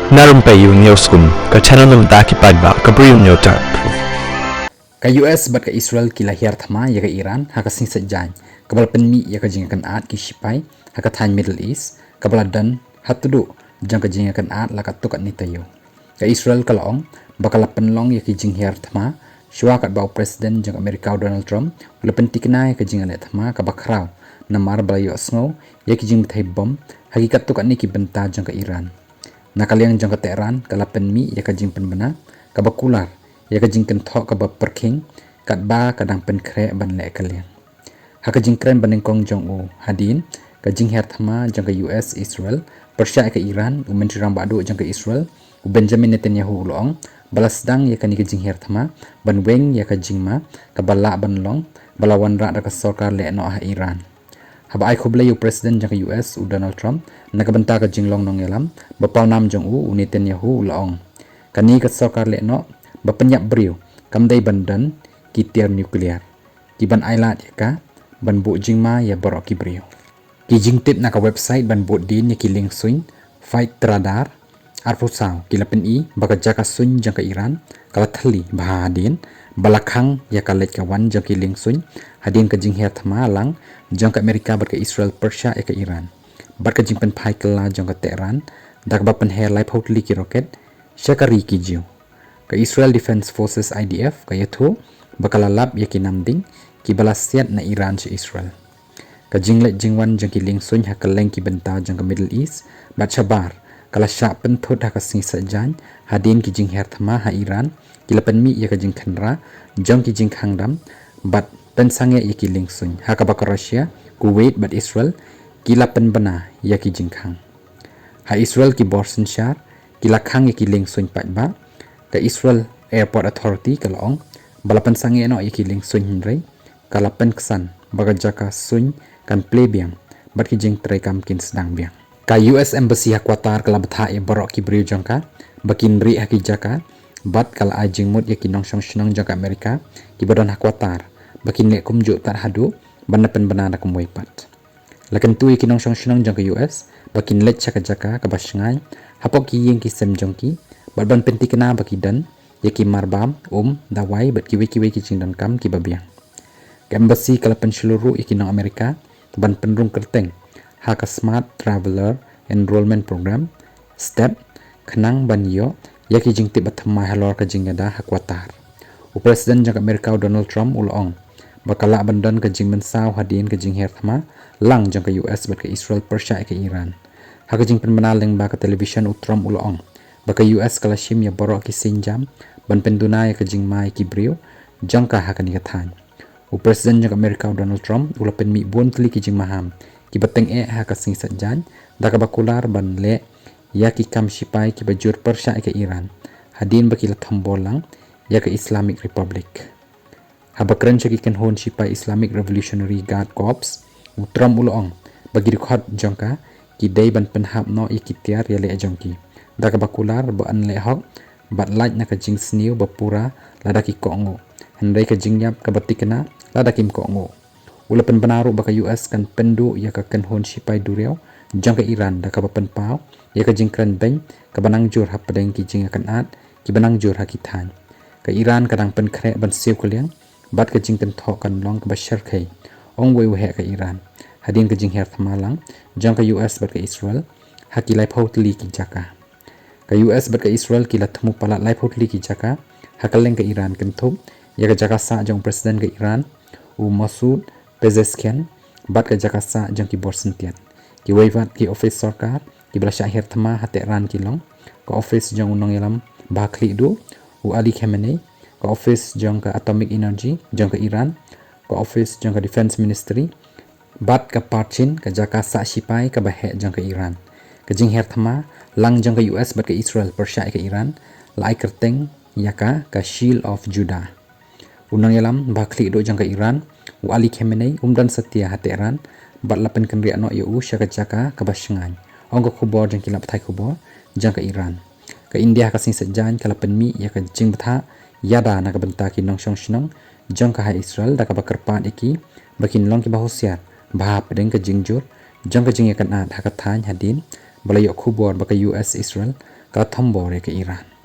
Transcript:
Narumpayu Newskum, ka channel ng Daki Padba, ka Briyo Newtar. Ka US bat ka Israel kila hiar thama ya ka Iran ha ka sing sajjan kabal penmi ya ka jingakan at ki shipai ha ka than Middle East kabal dan hatudu jang ka jingakan at la ka tukat ni tayo ka Israel kalaong bakal penlong ya ki jing hiar thama shwa kat bau presiden jang Amerika Donald Trump ula pentikna ya ka jingan let thama ka bakrau namar balayo sngo ya ki jing thai bom hakikat tukat ni ki benta jang ka Iran nakaliang jang ka Tehran kala penmi ya ka jing penbena ka bakular ya ka jingkan thok ka ba perking kat ba kadang pen kre ban le kalian ha ka jingkren ban kong jong u hadin ka jing her thama jang ka US Israel Persia ka Iran u menteri ram badu jang ka Israel u Benjamin Netanyahu ulong balas dang ya ka ni ka jing her thama ban weng ya ka jingma ka bala ban long balawan ra ka sarkar le no ha Iran haba ai khoble yu president jang ka US u Donald Trump na ka banta ka jinglong nong yalam bapal nam jong u Netanyahu ulong kani ka sarkar le no bapenyap beriu kamdai bandan kitiar nuklear kiban ailat ya ka ban bu jingma ya borok ki beriu ki jingtip na ka website ban bu din ya ki link suin fight radar arfusau kilapen i baka jaka suin jang ka Iran kala thali bahadin balakhang ya ka let ka wan jang ki link suin hadin ka jing her thama lang jang ka Amerika bar ka Israel Persia ya ka Iran bar ka jing pen phai kala jang ka Tehran dak ba pen her lai photli ki rocket syakari ki jiu ka Israel Defense Forces IDF ka yathu bakala lab yakin namding ki balasiat na Iran sa Israel ka jinglet jingwan jang ki ling suny ha ka leng ki benta jang ka Middle East bat shabar kala sha penthut ha ka sing sajan hadin ki jing her thama ha Iran ki lapan mi ya ka jing khanra jang ki jing khangdam bat pen sange ya ki ling suny ha ka baka Russia Kuwait bat Israel ki lapan bana ya ki jing khang ha Israel ki borsen shar ki lakhang ya ki ling suny pat ba ka Israel Airport Authority kalong balapan sange no ikiling suny hinray kalapan ksan baga jaka suny kan plebiang bat ki jing tray kam kin sedang biang ka US Embassy ha Qatar kala batha e borok ki briu jangka bakin ri ha ki jaka bat kala ajing mut yakin nong shong shnong jangka Amerika ki badon ha Qatar bakin le kumju tar hadu banapen banana kumway pat lakan tu yakin nong shong shnong jangka US bakin let chaka jaka ka basngai hapok ki yeng ki sem jongki ban penti kena baki dan yaki marbam dawai bat kiwe ki cingdan kam ki babiang embassy kalapan seluruh yaki nong Amerika ban penrung kerteng haka smart traveler enrollment program step kenang ban yo yaki jing tibat thama halor ka jingada ha Qatar u president jang Amerika Donald Trump ulong bakala bandan ka jing mensau hadin ka jing her thama lang jang ka US bat ka Israel Persia ka Iran haka jing penmanal leng ba ka television u Trump ulong baka US kalashim ya borok ki sinjam ban penduna ya ka jingmai ki brio jangka ha kan ikathan u president jang Amerika Donald Trump ula pen mi bon tli ki jingmaham ki bateng e ha ka sing sajjan da ka bakular ban le ya ki kam sipai ki bajur Persia ka Iran hadin bakila thambolang ya ka Islamic Republic ha bakran ki kan hon sipai Islamic Revolutionary Guard Corps u Trump ulong bagi record jangka ki dai ban penhap no ikitiar ya le jangki da ka bakular ba an le hok bat laj na ka jing sniu bapura lada ki kongo hendai ka jingyap ka batikna lada kim kongo ulapan banaru ba ka US kan pendu ya ka kan hon sipai dureo jang ka Iran da ka bapan pau ya ka jing kran beng ka banang jur ha padeng ki jing kan at ki banang jur ha ki than ka Iran kadang pen kre ban siu kuliang bat ka jing kan thok kan long ka bashar khai ong wei he ka Iran hadin ka jing her thamalang jang ka US bat ka Israel hakilai phautli ki jaka ka US bat ka Israel kila thmu pala lai photli ki jaka hakaleng ka Iran kan thup ya ka jaka sa jong president ka Iran u Masoud Pezeshkian bat ka jaka sa jong ki borsen tiat ki waivat ki office sarkar ki bala syahir thma ha Tehran ki long ka office jong unong yalam bakli du u Ali Khamenei ka office jong ka atomic energy jong ka Iran ka office jong ka defense ministry bat ka parchin ka jaka sa sipai ka bahe jong ka Iran ka jing her thama lang jang ka US bat ka Israel Persia ka Iran lai kerteng yaka ka Shield of Judah unang yalam bakli do jang ka Iran u Ali Khamenei dan setia ha Tehran bat lapen kan ria no yu syaka jaka ka basngan ong ka khubor jang kilap thai khubor jang ka Iran ka India ka sing sajjan ka lapen mi ya ka jing batha yada na ka banta ki nong shong shnong jang ka ha Israel da ka bakar pat iki bakin long ki bahusiat bah pedeng ka jingjur jang ka jing ya kan at ha ka than hadin balayo khubor baka US Israel ka thambore ke Iran